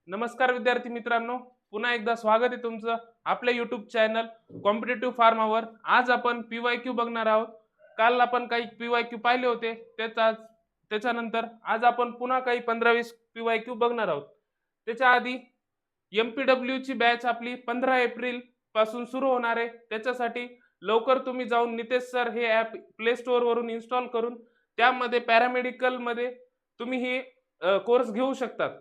नमस्कार विद्यार्थी मित्रांनो, पुन्हा एकदा स्वागत आहे तुमचं आपल्या YouTube चॅनल कॉम्पिटिटिव्ह फार्मावर। आज आपण PYQ बघणार आहोत। काल आपण काही PYQ पाहिले होते, त्याच्यानंतर आज आपण पुन्हा काही 15-20 PYQ बघणार आहोत। त्याच्या आधी MPW ची बॅच आपली 15 एप्रिल पासून सुरू होणार आहे। त्याच्यासाठी लवकर तुम्ही जाऊन नितेश सर हे ॲप प्ले स्टोअर वरून इन्स्टॉल करून त्यामध्ये पॅरामेडिकल मध्ये तुम्ही हे कोर्स घेऊ शकता।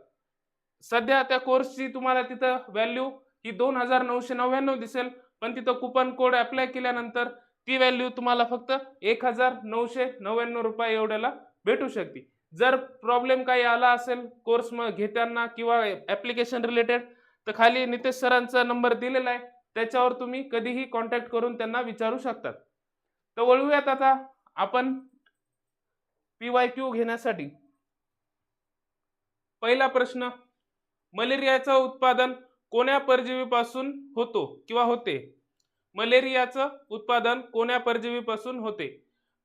सध्या त्या कोर्सची तुम्हाला तिथं व्हॅल्यू ही 2999 दिसेल, पण तिथं कुपन कोड अप्लाय केल्यानंतर ती व्हॅल्यू तुम्हाला फक्त 1999 रुपये एवढ्याला भेटू शकते। जर प्रॉब्लेम काही आला असेल कोर्स घेताना किंवा ऍप्लिकेशन रिलेटेड, तर खाली नितेश सरांचा नंबर दिलेला आहे, त्याच्यावर तुम्ही कधीही कॉन्टॅक्ट करून त्यांना विचारू शकता। तर वळूयात आता आपण PYQ घेण्यासाठी। पहिला प्रश्न, मलेरियाचं उत्पादन कोण्या परजीवीपासून होतो किंवा होते? मलेरियाचं उत्पादन कोण्या परजीवीपासून होते?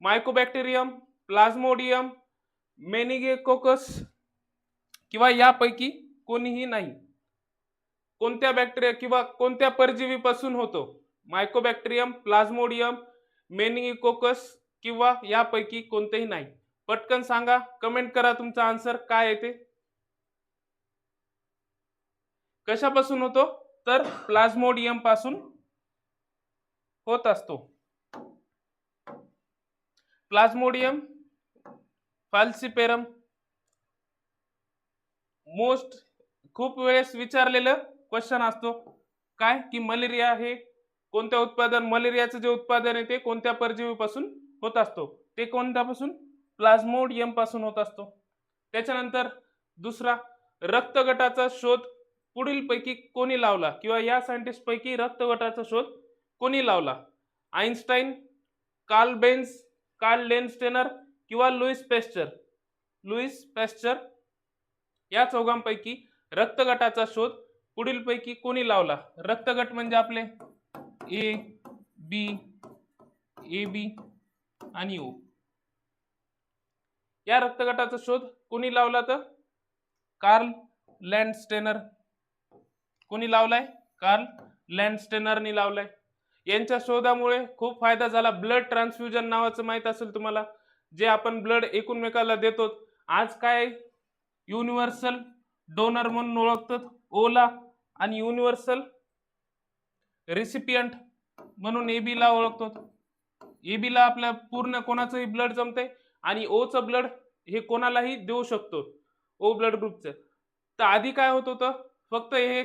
मायकोबॅक्टेरियम, प्लाझ्मोडियम, मेनिगेकोकस किंवा यापैकी कोणीही नाही। कोणत्या बॅक्टेरिया किंवा कोणत्या परजीवीपासून होतो? मायकोबॅक्टेरियम, प्लाझ्मोडियम, मेनिगेकोकस किंवा यापैकी कोणतेही नाही। पटकन सांगा, कमेंट करा तुमचा आन्सर काय येते। कशापासून होतो? तर प्लाझ्मोडियम पासून होत असतो। प्लाझ्मोडियम फाल्सिपेरम मोस्ट खूप वेळेस विचारलेलं क्वेश्चन असतो, काय की मलेरिया हे कोणत्या उत्पादन, मलेरियाचं जे उत्पादन आहे ते कोणत्या परजीवीपासून होत असतो? ते कोणत्यापासून? प्लाझ्मोडियम पासून होत असतो। त्याच्यानंतर दुसरा, रक्त गटाचा शोध पुढील पैकी कोणी लावला किंवा या सायंटिस्ट पैकी रक्त गटाचा शोध कोणी लावला? आइन्स्टाईन, कार्ल बेन्झ, कार्ल लेन्स्टेनर किंवा लुईस पॅस्चर? लुईस पॅस्चर या चौघांपैकी रक्त गटाचा शोध पुढील पैकी कोणी लावला? रक्तगट म्हणजे आपले ए बी आणि ओ। या रक्तगटाचा शोध कोणी लावला? तर कार्ल लँडस्टेनर। कोणी लावलाय? कार्ल लँडस्टेनरनी लावलाय। यांच्या शोधामुळे खूप फायदा झाला। ब्लड ट्रान्सफ्युजन नावाचं माहित असेल तुम्हाला, जे आपण ब्लड एकमेकाला देतो। आज काय युनिव्हर्सल डोनर म्हणून ओळखतात ओला, आणि युनिव्हर्सल रेसिपियंट म्हणून एबी ला ओळखतो। एबी ला आपल्या पूर्ण कोणाचंही ब्लड जमते आणि ओ चं ब्लड हे कोणालाही देऊ शकतो, ओ ब्लड ग्रुपचं। तर आधी काय होत होतं, फक्त हे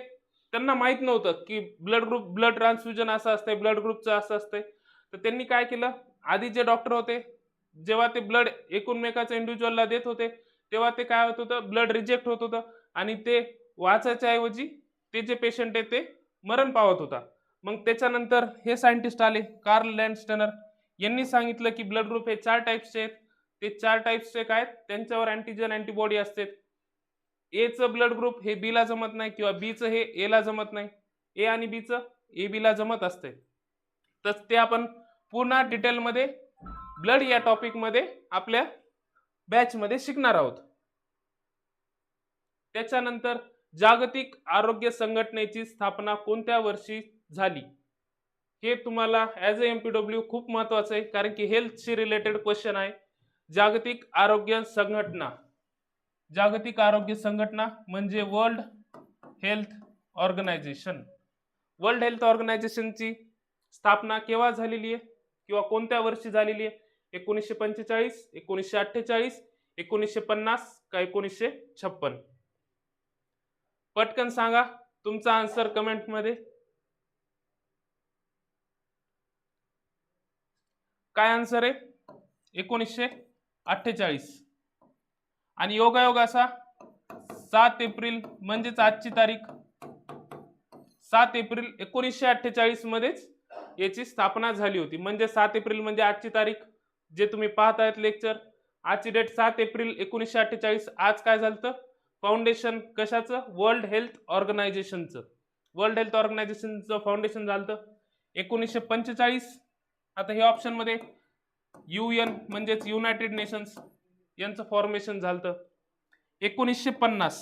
त्यांना माहित नव्हतं की ब्लड ट्रान्सफ्युजन असं असतंय, ब्लड ग्रुपचं असं असतंय। तर त्यांनी काय केलं, आधी जे डॉक्टर होते जेव्हा ते ब्लड एकमेकाच्या इंडिव्हिज्युअलला देत होते, तेव्हा ते काय होत होतं, ब्लड रिजेक्ट होत होतं आणि ते वाचायच्या ऐवजी ते जे पेशंट आहे ते मरण पावत होता। मग त्याच्यानंतर हे सायंटिस्ट आले, कार्ल लँडस्टेनर, यांनी सांगितलं की ब्लड ग्रुप हे 4 टाइप्सचे आहेत। ते 4 टाइप्सचे काय, त्यांच्यावर अँटीजन अँटीबॉडी असते। ए चं ब्लड ग्रुप हे बी ला जमत नाही किंवा बी चं हे ए ला जमत नाही, ए आणि बी चं ए बी ला जमत असते। तर ते आपण पुन्हा डिटेल मध्ये ब्लड या टॉपिक मध्ये आपल्या बॅच मध्ये शिकणार आहोत। त्याच्यानंतर जागतिक आरोग्य संघटनेची स्थापना कोणत्या वर्षी झाली? हे तुम्हाला ऍज अ MPW खूप महत्वाचं आहे, कारण की हेल्थशी रिलेटेड क्वेश्चन आहे। जागतिक आरोग्य संघटना, जागतिक आरोग्य संघटना म्हणजे world health organisation. World health ऑर्गनायझेशनची स्थापना केव्हा झालेली आहे किंवा कोणत्या वर्षी झालेली आहे? 1945, 1948, 1950 का 1956? पटकन सांगा तुमचा आन्सर कमेंट मध्ये। काय आन्सर आहे? 1948। आणि योगायोग असा 7 एप्रिल म्हणजेच आजची तारीख 7 एप्रिल 1948 मध्येच याची स्थापना झाली होती। म्हणजे 7 एप्रिल म्हणजे आजची तारीख, जे तुम्ही पाहतायत लेक्चर, आजची डेट 7 एप्रिल 1948। आज काय झालं? फाउंडेशन कशाचं? वर्ल्ड हेल्थ ऑर्गनायझेशनचं। वर्ल्ड हेल्थ ऑर्गनायझेशनचं फाउंडेशन झालं 1945। आता हे ऑप्शन मध्ये UN म्हणजेच युनायटेड नेशन्स यांचं फॉर्मेशन झालं 1950।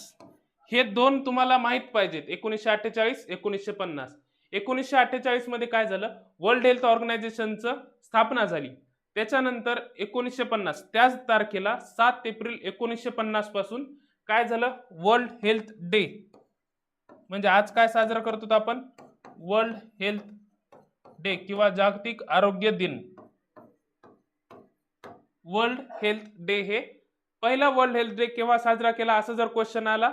हे दोन तुम्हाला माहित पाहिजेत. 1948 1950. 1948 मध्ये काय झालं, वर्ल्ड हेल्थ ऑर्गनायझेशनचं स्थापना झाली. त्याच्यानंतर 1950 त्याच तारखेला 7 एप्रिल 1950 पासून काय झालं, वर्ल्ड हेल्थ डे. म्हणजे आज काय साजरा करतो आपण, वर्ल्ड हेल्थ डे किंवा जागतिक आरोग्य दिन. वर्ल्ड हेल्थ डे हे पहिला वर्ल्ड हेल्थ डे केव्हा साजरा केला असं जर क्वेश्चन आला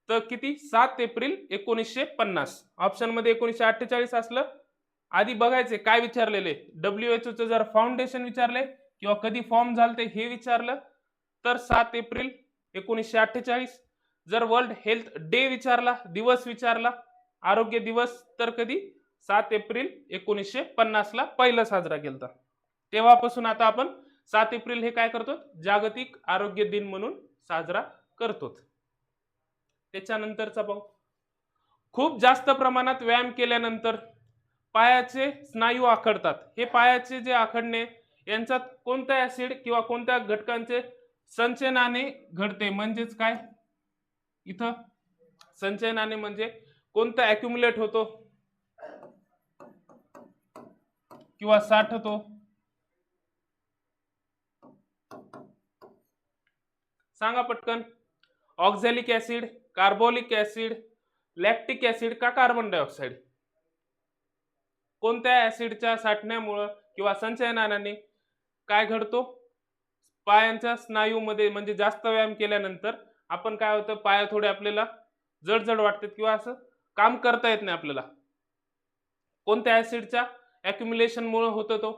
तर किती, 7 एप्रिल 1950. ऑप्शन मध्ये 1948 असलं. आधी बघायचे काय विचारलेले, WHO चं जर फाउंडेशन विचारले किंवा कधी फॉर्म झालते हे विचारलं तर 7 एप्रिल 1948. जर वर्ल्ड हेल्थ डे विचारला, दिवस विचारला, आरोग्य दिवस, तर कधी 7 एप्रिल 1950 ला पहिला साजरा केला. तेव्हापासून आता आपण 7 एप्रिल हे काय करतो, जागतिक आरोग्य दिन म्हणून साजरा करतो. त्याच्यानंतरचा पाहू, खूप जास्त प्रमाणात व्यायाम केल्यानंतर पायाचे स्नायू आखडतात. हे पायाचे जे आखडणे यांच्यात कोणत्या ऍसिड किंवा कोणत्या घटकांचे संचयनाने घडते, म्हणजेच काय, इथं संचयनाने म्हणजे कोणता अॅक्युमुलेट होतो किंवा साठतो. सांगा पटकन. Oxalic acid, carbolic acid, lactic acid का कार्बन डायऑक्साइड. कोणत्या ऍसिडच्या साठण्यामुळे किंवा संचयनाने काय घडतो, पायांच्या स्नायूमध्ये, म्हणजे जास्त व्यायाम केल्यानंतर आपण काय होतं, पाय थोडे आपल्याला जडजड वाटतात किंवा असं काम करता येत नाही आपल्याला. कोणत्या ऍसिडच्या अॅक्युम्युलेशन मुळे होतो तो,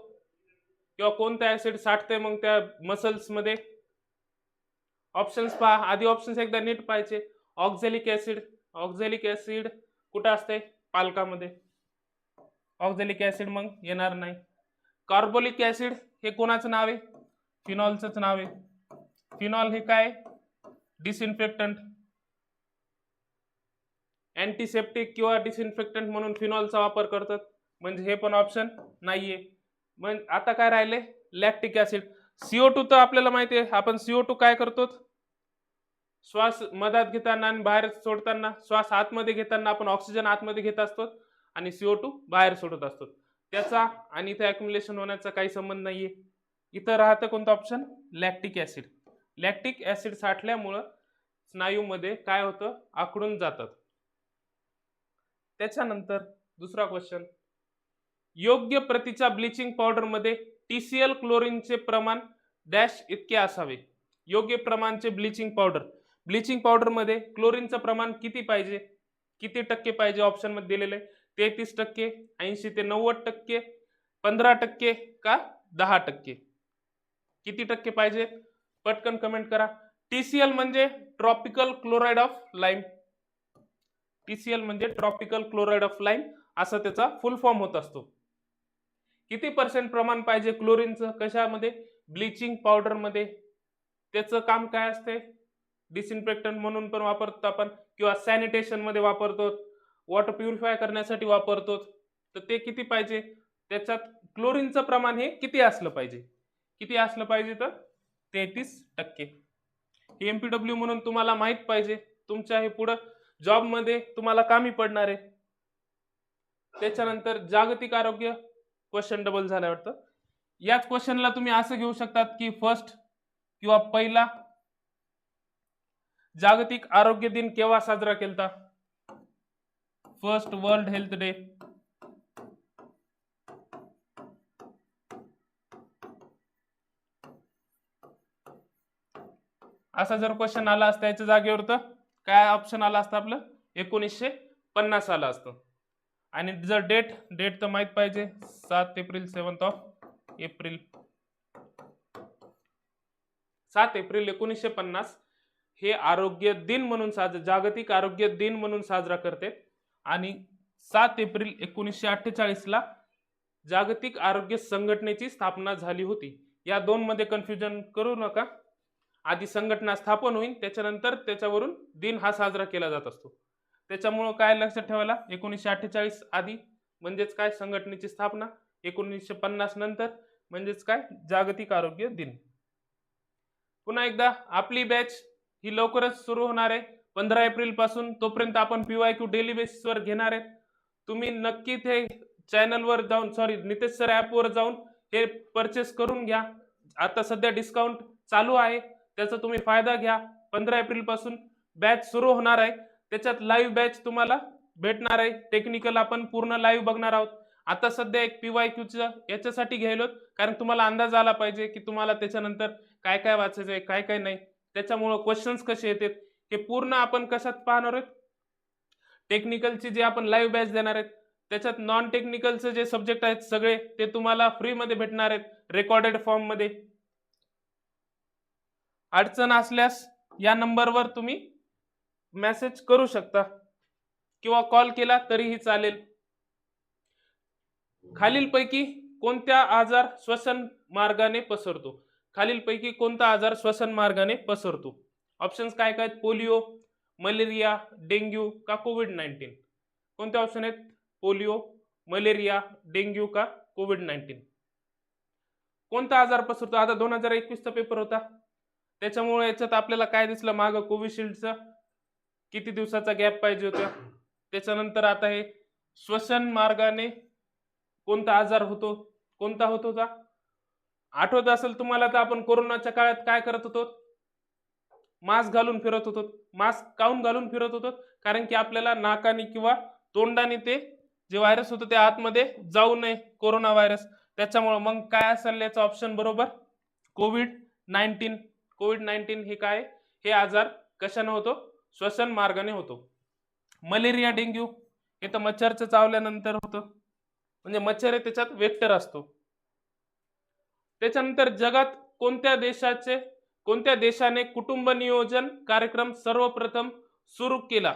किंवा कोणत्या ऍसिड साठते मग त्या मसल्स मध्ये. ऑप्शन्स पहा आधी, ऑप्शन्स एकदा नीट पाहायचे. ऑक्झॅलिक ऍसिड, ऑक्झॅलिक ऍसिड कुठं असते, पालकामध्ये. ऑक्झॅलिक ऍसिड मग येणार नाही. कार्बोलिक ऍसिड हे कोणाचं नाव आहे, फिनॉलचंच नाव आहे. फिनॉल हे काय, डिसइन्फेक्टंट, अँटीसेप्टिक किंवा डिसइन्फेक्टंट म्हणून फिनॉलचा वापर करतात, म्हणजे हे पण ऑप्शन नाहीये. मग आता काय राहिले, लॅक्टिक ऍसिड. CO2 तर आपल्याला माहिती आहे, आपण CO2 काय करतो, श्वास मधात घेताना आणि बाहेर सोडताना, श्वास आतमध्ये घेताना आपण ऑक्सिजन आतमध्ये घेत असतो आणि CO2 बाहेर सोडत असतो. त्याचा आणि इथे अॅक्युमुलेशन होण्याचा काही संबंध नाहीये. इथं राहतं कोणतं option, lactic acid. Lactic acid साठल्यामुळं स्नायूमध्ये काय होतं, आखडून जातात. त्याच्यानंतर दुसरा क्वेश्चन, योग्य प्रतीच्या ब्लिचिंग पावडर मध्ये TCl क्लोरीनचे प्रमाण डॅश इतके असावे. योग्य प्रमाणचे ब्लिचिंग पावडर, ब्लिचिंग पावडर मध्ये क्लोरीनचं प्रमाण किती पाहिजे, किती टक्के पाहिजे, ऑप्शन मध्ये दिलेले 33%, 80 ते 90%, 15% का 10%. किती टक्के पाहिजे, पटकन कमेंट करा. TCl म्हणजे tropical chloride of lime. TCl म्हणजे ट्रॉपिकल क्लोराइड ऑफ लाईम असं त्याचा फुल फॉर्म होत असतो. किती % प्रमाण पाहिजे क्लोरीनचं कशामध्ये, ब्लिचिंग पावडर मध्ये. त्याचं काम काय असते, डिसइन्फेक्टंट म्हणून पण वापरतो आपण, किंवा सॅनिटेशन मध्ये वापरतो, वॉटर प्युरिफाय करण्यासाठी वापरतो. तर ते किती पाहिजे, त्याच्यात क्लोरीनचं प्रमाण हे किती असलं पाहिजे, किती असलं पाहिजे, तर 33%. हे MPW म्हणून तुम्हाला माहित पाहिजे, तुमच्या हे पुढं जॉब मध्ये तुम्हाला कामी पडणार आहे. त्याच्यानंतर जागतिक आरोग्य, क्वेश्चन डबल झाला वाटतं. याच क्वेश्चनला तुम्ही असं घेऊ शकतात की फर्स्ट किंवा पहिला जागतिक आरोग्य दिन केव्हा साजरा केलता, फर्स्ट वर्ल्ड हेल्थ डे. असा जर क्वेश्चन आला असता याच्या जागेवर तर काय ऑप्शन आला असतं आपलं, 1950 आलं असतं. आणि जर डेट तर माहित पाहिजे, 7 एप्रिल 7 एप्रिल 7 एप्रिल 1950 हे आरोग्य दिन म्हणून जागतिक आरोग्य दिन म्हणून साजरा करते. आणि 7 एप्रिल 1948 ला जागतिक आरोग्य संघटनेची स्थापना झाली होती. या दोन मध्ये कन्फ्युजन करू नका. आधी संघटना स्थापन होईल, त्याच्यानंतर त्याच्यावरून दिन हा साजरा केला जात असतो. त्याच्यामुळे काय लक्षात ठेवायला, 1948 आधी म्हणजेच काय संघटनेची स्थापना, 1950 नंतर म्हणजेच काय जागतिक आरोग्य दिन. पुन्हा एकदा आपली बॅच ही लवकरच सुरू होणार आहे. 15 एप्रिल पासून, तोपर्यंत आपण PYQ डेली बेसिसवर घेणार आहेत. तुम्ही नक्की ते चॅनलवर जाऊन, सॉरी, नितेश सर ॲपवर जाऊन हे परचेस करून घ्या. आता सध्या डिस्काउंट चालू आहे, त्याचा तुम्ही फायदा घ्या. 15 एप्रिल पासून बॅच सुरू होणार आहे. त्याच्यात लाईव्ह बॅच तुम्हाला भेटणार आहे. टेक्निकल आपण पूर्ण लाईव्ह बघणार आहोत. आता सध्या एक PYQचं याच्यासाठी घ्यायलो, कारण तुम्हाला अंदाज आला पाहिजे की तुम्हाला त्याच्यानंतर काय काय वाचायचं आहे, काय काय नाही. त्याच्यामुळं क्वेश्चन्स कसे येतात हे पूर्ण आपण कशात पाहणार आहोत. टेक्निकलची जे आपण लाईव्ह बॅच देणार आहेत, त्याच्यात नॉन टेक्निकलचे जे सब्जेक्ट आहेत सगळे ते तुम्हाला फ्रीमध्ये भेटणार आहेत, रेकॉर्डेड फॉर्ममध्ये. अडचण असल्यास या नंबरवर तुम्ही मेसेज करू शकता किंवा कॉल केला तरीही चालेल. खालीलपैकी कोणत्या आजार श्वसन मार्गाने पसरतो? खालीलपैकी कोणता आजार श्वसन मार्गाने पसरतो? ऑप्शन्स काय काय आहेत? पोलिओ, मलेरिया, डेंग्यू का कोविड-19? कोणते ऑप्शन आहेत? पोलिओ, मलेरिया, डेंग्यू का कोविड-19? कोणता आजार पसरतो? आता 2021 चा पेपर होता, त्याच्यामुळे याच्यात आपल्याला काय दिसलं, मागं कोविशिल्डचा किती दिवसाचा गॅप पाहिजे होता. त्याच्यानंतर आता हे श्वसन मार्गाने कोणता आजार होतो, कोणता होत होता? आठवत असेल तुम्हाला तर आपण कोरोनाच्या काळात काय करत होतो? मास्क घालून फिरत होतो. मास्क काऊन घालून फिरत होतो? कारण की आपल्याला नाकाने किंवा तोंडाने ते जे व्हायरस होतं ते आतमध्ये जाऊ नये, कोरोना व्हायरस. त्याच्यामुळे मग काय असेल याचा ऑप्शन बरोबर? कोविड-19. कोविड-19 हे काय? हे आजार कशाने होतो? श्वसन मार्गाने होतो. मलेरिया, डेंग्यू हे तर मच्छरचं चावल्यानंतर होतं, म्हणजे मच्छर आहे त्याच्यात वेक्टर असतो. त्याच्यानंतर जगात कोणत्या देशाने कुटुंब नियोजन कार्यक्रम सर्वप्रथम सुरू केला?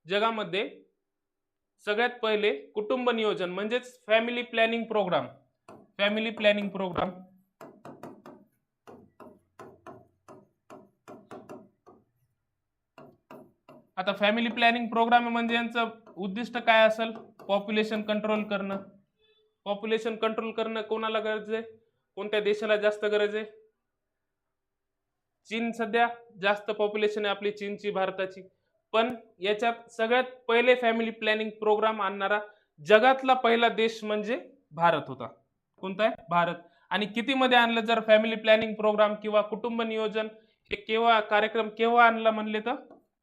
जगामध्ये सगळ्यात पहिले कुटुंब नियोजन म्हणजेच family planning program. Family planning program आता फॅमिली प्लॅनिंग प्रोग्राम म्हणजे यांचं उद्दिष्ट काय असेल? पॉप्युलेशन कंट्रोल करणं. पॉप्युलेशन कंट्रोल करणं कोणाला गरज आहे? कोणत्या देशाला जास्त गरज आहे? चीन. सध्या जास्त पॉप्युलेशन आहे आपली चीनची, भारताची. पण याच्यात सगळ्यात पहिले फॅमिली प्लॅनिंग प्रोग्राम आणणारा जगातला पहिला देश म्हणजे भारत होता. कोणता आहे? भारत. आणि किती मध्ये आणलं? जर फॅमिली प्लॅनिंग प्रोग्राम किंवा कुटुंब नियोजन हे कार्यक्रम केव्हा आणला म्हणले तर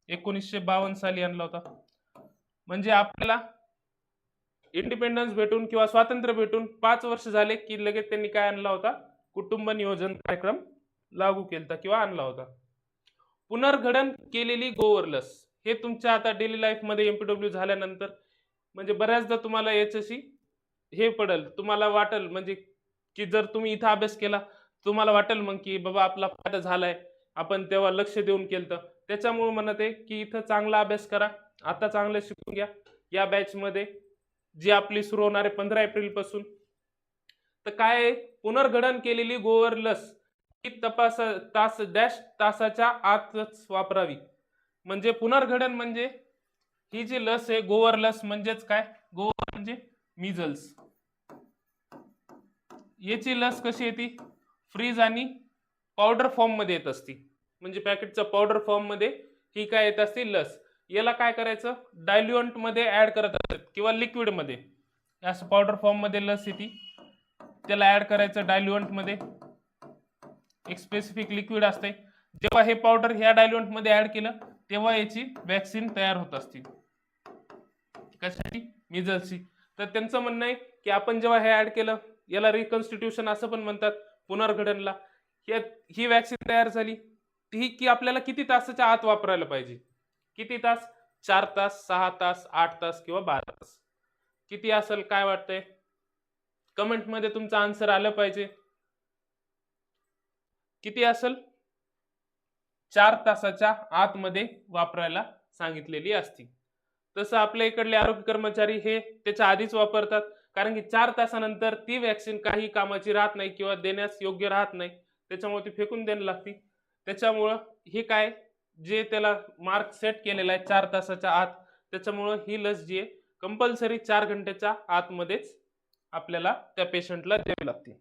1952 साली आणला होता. म्हणजे आपल्याला इंडिपेंडन्स भेटून किंवा स्वातंत्र्य भेटून 5 वर्ष झाले की लगेच त्यांनी काय आणला होता? कुटुंब नियोजन कार्यक्रम लागू केलता किंवा आणला होता. पुनर्गठन केलेली गोवर लस हे तुमच्या आता डेली लाईफ मध्ये MPW झाल्यानंतर म्हणजे बऱ्याचदा तुम्हाला याच्याशी हे पडेल, तुम्हाला वाटेल म्हणजे की जर तुम्ही इथं अभ्यास केला तुम्हाला वाटेल मग की बाबा आपला फायदा झालाय, आपण तेव्हा लक्ष देऊन केलं. त्याच्यामुळे म्हणत आहे की इथं चांगला अभ्यास करा, आता चांगलं शिकून घ्या. या बॅच मध्ये जी आपली सुरू होणार आहे 15 एप्रिल पासून. तर काय, पुनर्गठन केलेली गोवर लस ही तासाच्या आतच वापरावी. म्हणजे पुनर्गठन म्हणजे ही जी लस आहे गोवर लस म्हणजेच काय? गोवर म्हणजे मिझल्स. याची लस कशी येते? फ्रीज आणि पावडर फॉर्म मध्ये येत असते. म्हणजे पॅकेटच्या पावडर फॉर्म मध्ये ही काय येत असते? लस. याला काय करायचं? डायल्युएंट मध्ये ऍड करत असतात किंवा लिक्विड मध्ये. असं पावडर फॉर्म मध्ये लस येते, त्याला ऍड करायचं डायल्युएंट मध्ये. एक स्पेसिफिक लिक्विड असते. जेव्हा हे पावडर ह्या डायल्युएंट मध्ये ऍड केलं तेव्हा याची वॅक्सिन तयार होत असते. कशाची? मिझल्सची. तर त्यांचं म्हणणं आहे की आपण जेव्हा हे ऍड केलं, याला रिकन्स्टिट्यूशन असं पण म्हणतात, पुनर्गठनला. ही वॅक्सिन तयार झाली ती की आपल्याला किती तासाच्या आत वापरायला पाहिजे? किती तास? 4 तास, 6 तास, 8 तास किंवा 12 तास. किती असेल काय वाटतंय? कमेंट मध्ये तुमचं आन्सर आलं पाहिजे. किती असेल? 4 तासाच्या आतमध्ये वापरायला सांगितलेली असती. तसं आपल्या इकडले आरोग्य कर्मचारी हे त्याच्या आधीच वापरतात, कारण की 4 तासानंतर ती वॅक्सिन काही कामाची राहत नाही किंवा देण्यास योग्य राहत नाही, त्याच्यामुळे ती फेकून द्यायला लागते. त्याच्यामुळं हे काय, जे त्याला मार्क सेट केलेला आहे 4 तासाच्या आत, त्याच्यामुळं ही लस जी आहे कंपल्सरी 4 घंट्याच्या आतमध्येच आपल्याला त्या पेशंटला द्यावी लागते.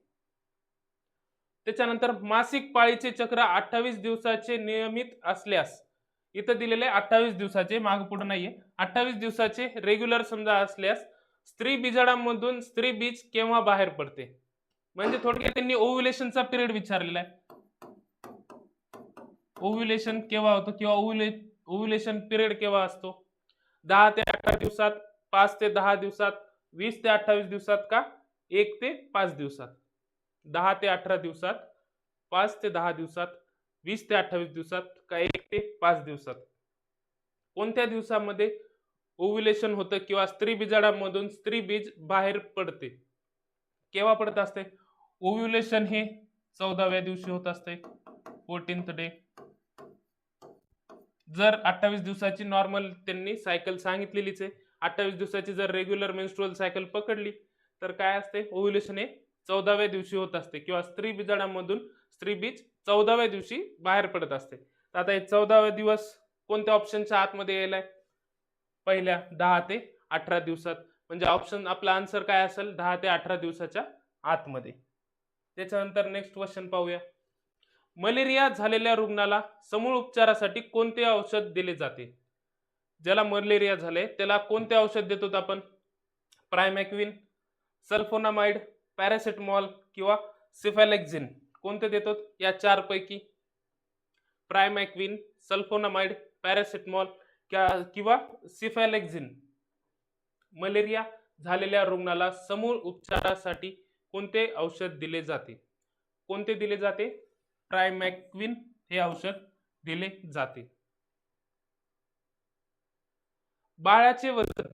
त्याच्यानंतर मासिक पाळीचे चक्र 28 दिवसाचे नियमित असल्यास इथं दिलेले 28 दिवसाचे, माग पुढे नाहीये. 28 दिवसाचे रेग्युलर समजा असल्यास स्त्री बीजाणूमधून स्त्री बीज केव्हा बाहेर पडते? म्हणजे थोडक्यात त्यांनी ओव्ह्युलेशनचा पिरियड विचारलेला आहे. ओव्ह्युलेशन केव्हा होतं किंवा ओव्ह्युलेशन पिरियड केव्हा असतो? 10 ते 18 दिवसात, 5 ते 10 दिवसात, 20 ते 28 दिवसात का 1 ते 5 दिवसात? 10 ते 18 दिवसात, 5 ते 10 दिवसात, 20 ते 28 दिवसात का 1 ते 5 दिवसात? कोणत्या दिवसामध्ये ओव्ह्युलेशन होतं किंवा स्त्री बीजाणूमधून स्त्री बीज बाहेर पडते? केव्हा पडत असते? ओव्ह्युलेशन हे 14व्या दिवशी होत असते, 14th डे. जर 28 दिवसाची नॉर्मल त्यांनी सायकल सांगितलेलीच आहे, 28 दिवसाची जर रेग्युलर मेन्स्ट्रुअल सायकल पकडली तर काय असते? ओव्ह्युलेशन हे 14व्या दिवशी होत असते किंवा स्त्री बीजाणूमधून स्त्री बीज 14व्या दिवशी बाहेर पडत असते. तर आता हे 14वा दिवस कोणत्या ऑप्शनच्या आतमध्ये यायलाय? पहिल्या 10 ते 18 दिवसात. म्हणजे ऑप्शन आपला आन्सर काय असेल? 10 ते 18 दिवसाच्या आतमध्ये. त्याच्यानंतर नेक्स्ट क्वेश्चन पाहूया. मलेरिया झालेल्या रुग्णाला समूळ उपचारासाठी कोणते औषध दिले जाते? ज्याला मलेरिया झाले त्याला कोणते औषध देतो आपण? प्रायमॅक्विन, सल्फोनामाइड, पॅरासिटामॉल किंवा सिफॅलेक्झिन. कोणते देतो या चार पैकी? प्रायमॅक्विन, सल्फोनामाइड, पॅरासिटामॉल किंवा सिफॅलेक्झिन. मलेरिया झालेल्या रुग्णाला समूळ उपचारासाठी कोणते औषध दिले जाते? कोणते दिले जाते? प्रायमॅक्विन हे औषध दिले जाते. बाळाचे वजन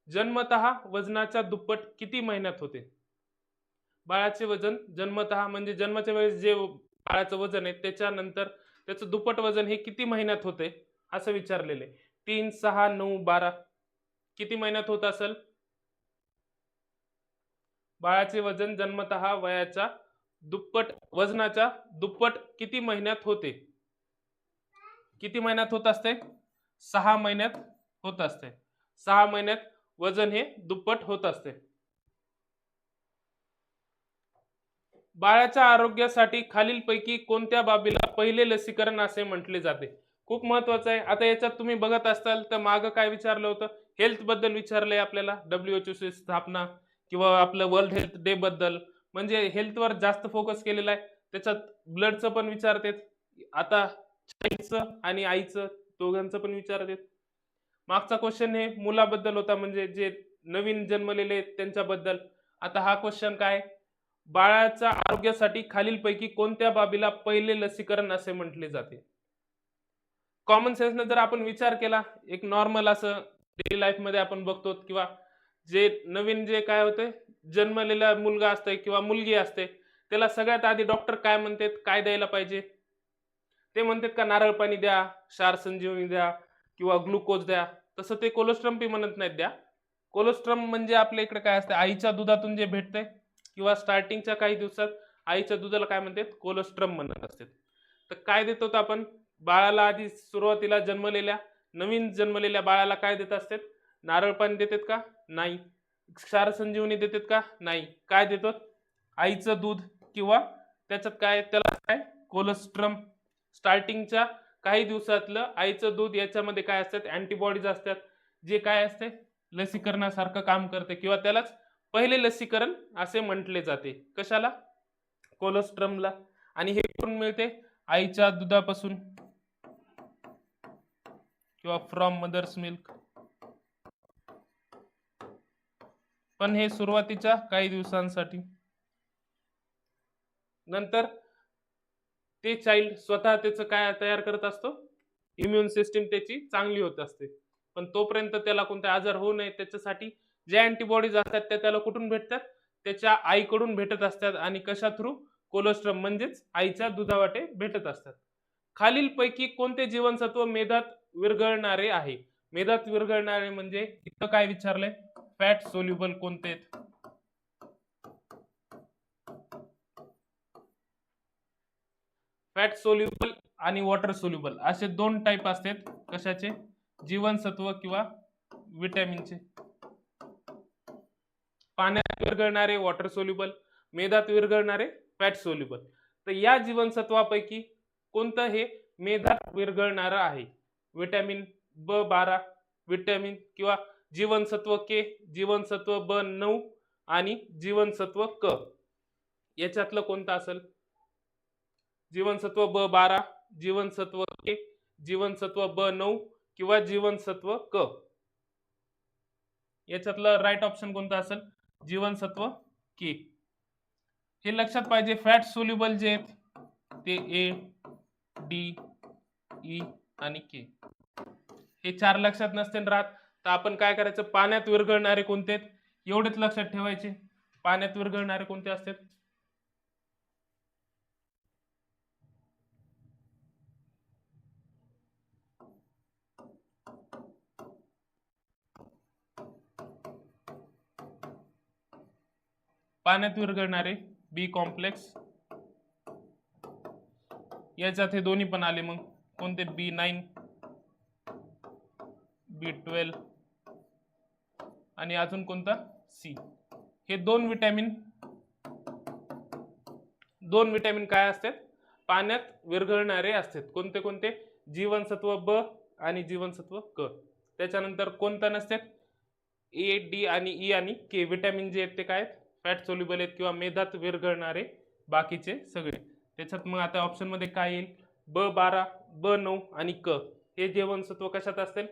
जन्मतः वजनाच्या दुप्पट किती महिन्यात होते? बाळाचे वजन जन्मतः म्हणजे जन्माच्या वेळेस जे बाळाचं वजन आहे त्याच्यानंतर त्याचं दुप्पट वजन हे किती महिन्यात होते असं विचारलेले. 3, 6, 9, 12 किती महिन्यात होत असेल? बाळाचे वजन जन्मतः वयाच्या दुप्पट, वजनाच्या दुप्पट किती महिन्यात होते? किती महिन्यात होत असते? 6 महिन्यात होत असते. 6 महिन्यात वजन हे दुप्पट होत असते. बाळाच्या आरोग्यासाठी खालीलपैकी कोणत्या बाबीला पहिले लसीकरण असे म्हटले जाते? खूप महत्वाचं आहे. आता याच्यात तुम्ही बघत असाल तर मागं काय विचारलं होतं? हेल्थ बद्दल विचारलंय आपल्याला, WHO ची स्थापना किंवा आपलं वर्ल्ड हेल्थ डे बद्दल. म्हणजे हेल्थवर जास्त फोकस केलेला आहे. त्याच्यात ब्लडचं पण विचारतात, आता चाईल्डचं आणि आईचं दोघांचं पण विचारतात. मागचा क्वेश्चन हे मुलाबद्दल होता, म्हणजे जे नवीन जन्मलेले त्यांच्याबद्दल. आता हा क्वेश्चन काय? बाळाच्या आरोग्यासाठी खालीलपैकी कोणत्या बाबीला पहिले लसीकरण असे म्हटले जाते? कॉमन सेन्सने जर आपण विचार केला, एक नॉर्मल असं डेली लाईफ मध्ये आपण बघतो किंवा जे नवीन जे काय होते जन्मलेला मुलगा असते किंवा मुलगी असते त्याला सगळ्यात आधी डॉक्टर काय म्हणतात, काय द्यायला पाहिजे? ते म्हणतात का नारळ पाणी द्या, क्षार संजीवनी द्या किंवा ग्लुकोज द्या. तसं ते कोलोस्ट्रम बी म्हणत नाहीत द्या. कोलोस्ट्रम म्हणजे आपल्या इकडे काय असते, आईच्या दुधातून जे भेटते किंवा स्टार्टिंगच्या काही दिवसात आईच्या दुधाला काय म्हणतात? कोलोस्ट्रम म्हणत असतात. तर काय देतो आपण बाळाला? आधी सुरुवातीला जन्मलेल्या नवीन जन्मलेल्या बाळाला काय देत असतात? नारळ पाणी देतात का? नाही. क्षार संजीवनी देतात का? नाही. काय देतात? आईचं दूध किंवा त्याच्यात काय, त्याला काय, कोलोस्ट्रम. स्टार्टिंगच्या काही दिवसातलं आईचं दूध, याच्यामध्ये काय असतात? अँटीबॉडीज असतात, जे काय असते लसीकरणासारखं काम करते किंवा त्यालाच पहिले लसीकरण असे म्हटले जाते. कशाला? कोलोस्ट्रमला. आणि हे कुठून मिळते? आईच्या दुधापासून किंवा फ्रॉम मदर्स मिल्क. पण हे सुरुवातीच्या काही दिवसांसाठी. नंतर ते चाइल्ड स्वतः त्याचं काय तयार करत असतो? इम्युन सिस्टीम त्याची चांगली होत असते. पण तोपर्यंत त्याला कोणते आजार होऊ नये त्याच्यासाठी जे अँटीबॉडीज असतात त्या त्याला कुठून भेटतात? त्याच्या आईकडून भेटत असतात. आणि कशा थ्रू? कोलोस्ट्रम म्हणजेच आईच्या दुधावाटे भेटत असतात. खालीलपैकी कोणते जीवनसत्व मेदात विरघळणारे आहे? मेदात विरघळणारे म्हणजे इथं काय विचारलंय? फॅट सोल्युबल कोणते आहेत? फॅट सोल्युबल आणि वॉटर सोल्युबल असे दोन टाइप असतात. कशाचे? जीवनसत्व किंवा विटॅमिनचे. पाण्यात विरघळणारे वॉटर सोल्युबल, मेदात विरघळणारे फॅट सोल्युबल. तर या जीवनसत्वापैकी कोणतं हे मेदात विरघळणारं आहे? विटॅमिन B12, विटॅमिन किंवा जीवनसत्व के, जीवनसत्व B9 आणि जीवनसत्व क. याच्यातलं कोणतं असेल? जीवनसत्व B12, जीवनसत्व के, जीवनसत्व B9 किंवा जीवनसत्व क. याच्यातलं राईट ऑप्शन कोणतं असेल? जीवनसत्व के. हे लक्षात पाहिजे, फॅट सोल्युबल जे आहेत ते ए, डी, ई आणि के. हे 4 लक्षात नसते राहत तर आपण काय करायचं, पाण्यात विरघळणारे कोणते आहेत एवढेच लक्षात ठेवायचे. पाण्यात विरघळणारे कोणते असतात? पाण्यात विरघळणारे बी कॉम्प्लेक्स. याच्यात हे दोन्ही पण आले, मग कोणते? B9, B12 आणि अजून कोणता? सी. हे दोन विटॅमिन काय असतात? पाण्यात विरघळणारे असतात. कोणते कोणते? जीवनसत्व ब आणि जीवनसत्व क. त्याच्यानंतर कोणता नसतात? ए, डी आणि ई आणि के विटॅमिन जे आहेत ते काय आहेत? फॅट सोल्युबल आहेत किंवा मेदात विरघळणारे बाकीचे सगळे. त्याच्यात मग आता ऑप्शन मध्ये काय येईल? B12, B9 आणि क. हे जीवनसत्व कशात असतील?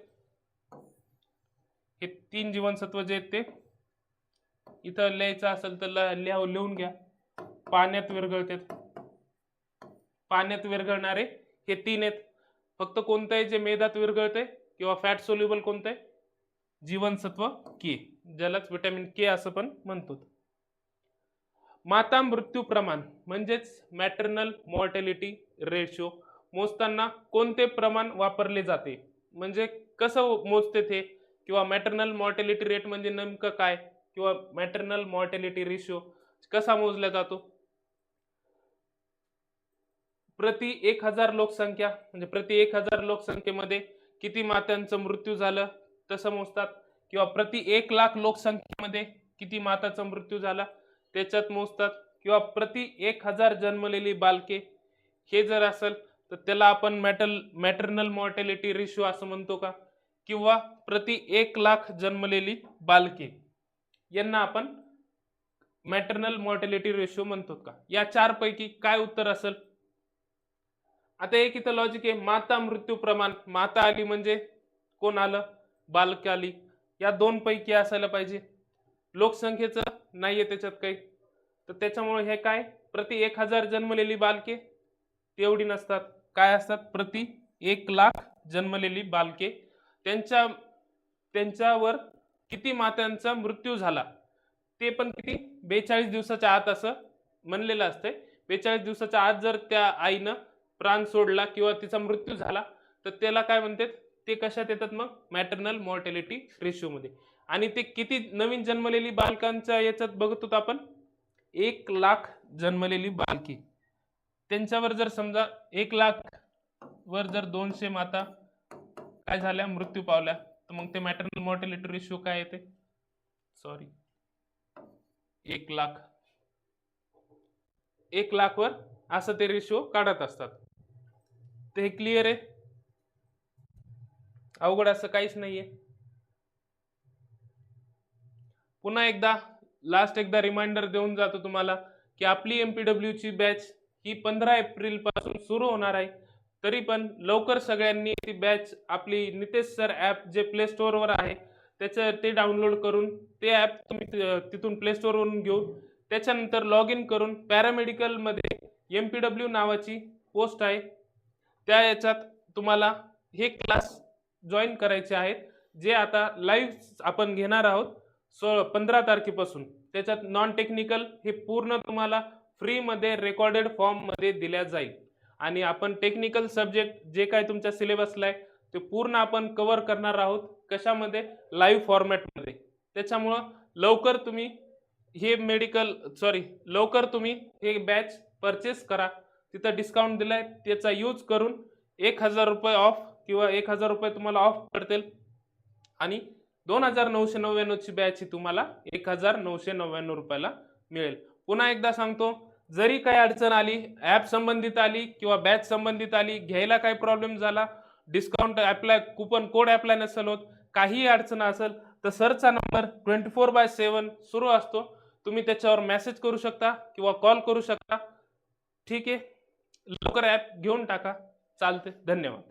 हे 3 जीवनसत्व जे आहेत ते इथं लिहायचं असेल तर लिहून घ्या. पाण्यात विरघळतात. पाण्यात विरघळणारे हे 3 आहेत. फक्त कोणतं आहे जे मेदात विरघळते किंवा फॅट सोल्युबल कोणतं आहे? जीवनसत्व के, ज्यालाच विटॅमिन के असं पण म्हणतो. माता मृत्यू प्रमाण म्हणजेच मॅटर्नल मॉर्टॅलिटी रेशो मोजताना कोणते प्रमाण वापरले जाते? म्हणजे कसं मोजते ते, किंवा मॅटर्नल मॉर्टॅलिटी रेट म्हणजे नेमकं काय, किंवा मॅटर्नल मॉर्टॅलिटी रेशो कसा मोजला जातो? प्रति 1000 लोकसंख्या, म्हणजे प्रति 1000 लोकसंख्येमध्ये किती मातांचा मृत्यू झालं तसं मोजतात, किंवा प्रति 1,00,000 लोकसंख्येमध्ये किती मातांचा मृत्यू झाला त्याच्यात मोजतात, किंवा प्रति 1000 जन्मलेली बालके हे जर असेल तर त्याला आपण मॅटर्नल मॉर्टॅलिटी रेशो असं म्हणतो का, किंवा प्रति 1,00,000 जन्मलेली बालके यांना आपण मॅटर्नल मॉर्टॅलिटी रेशो म्हणतो का? या 4 पैकी काय उत्तर असेल? आता एक इथं लॉजिक आहे, माता मृत्यू प्रमाण, माता आली म्हणजे कोण आलं? बालक आली. या 2 पैकी असायला पाहिजे. लोकसंख्येचं नाहीये त्याच्यात काही, तर त्याच्यामुळे हे काय? प्रति 1000 जन्मलेली बालके तेवढी नसतात. काय असतात? प्रति 1,00,000 जन्मलेली बालके त्यांच्यावर किती मातांचा मृत्यू झाला ते पण किती? 42 दिवसाच्या आत असं म्हणलेलं असतंय. 42 दिवसाच्या आत जर त्या आईनं प्राण सोडला किंवा तिचा मृत्यू झाला तर त्याला काय म्हणतात? ते कशात येतात मग? मॅटर्नल मॉर्टॅलिटी रेशो मध्ये. आणि ते किती नवीन जन्मलेली बालकांच्या याच्यात बघतो आपण? 1,00,000 जन्मलेली बालकी. त्यांच्यावर जर समजा 1,00,000 वर जर 200 माता काय झाल्या? मृत्यू पावल्या, तर मग ते मॅटर्नल मॉर्टॅलिटी रेशो काय येते? 1,00,000 वर असं ते रेशो काढत असतात. ते हे क्लिअर आहे? अवघड असं काहीच नाहीये. पुन्हा एकदा लास्ट एकदा रिमाइंडर देऊन जातो तुम्हाला की आपली MPW ची बॅच ही 15 एप्रिल पासून सुरू होणार आहे. तरी पण लवकर सगळ्यांनी ती बॅच आपली नितेश सर ॲप जे प्ले स्टोअर वर आहे ते डाउनलोड करून ते ॲप तुम्ही तिथून प्ले स्टोअर वरून घेऊन त्याच्यानंतर लॉग इन करून पॅरामेडिकल मध्ये MPW नावाची पोस्ट आहे त्या याच्यात तुम्हाला हे क्लास जॉईन करायचे आहेत, जे आता लाईव्ह आपण घेणार आहोत 15 तारखेपासून. त्याच्यात नॉन टेक्निकल हे पूर्ण तुम्हाला फ्री मध्ये रेकॉर्डेड फॉर्म मध्ये दिल्या जाईल. आणि आपण टेक्निकल सब्जेक्ट जे काय तुमच्या सिलेबसला आहे ते पूर्ण आपण कव्हर करणार आहोत. कशामध्ये? लाईव्ह फॉर्मॅटमध्ये. त्याच्यामुळं लवकर तुम्ही लवकर तुम्ही हे बॅच परचेस करा. तिथं डिस्काउंट दिलाय, त्याचा यूज करून 1,000 रुपये ऑफ किंवा 1,000 रुपये तुम्हाला ऑफ पडतील. आणि 2,999 ची बॅच ही तुम्हाला 1,999 रुपयाला मिळेल. पुन्हा एकदा सांगतो, जरी काही अडचण आली, ॲप संबंधित आली किंवा बॅच संबंधित आली, घ्यायला काही प्रॉब्लेम झाला, discount apply coupon code apply नसेल होत, काही अडचण असेल तर सरचा नंबर 24/7 सुरू असतो. तुम्ही त्याच्यावर मेसेज करू शकता किंवा कॉल करू शकता. ठीक आहे, लवकर ॲप घेऊन टाका. चालते. धन्यवाद.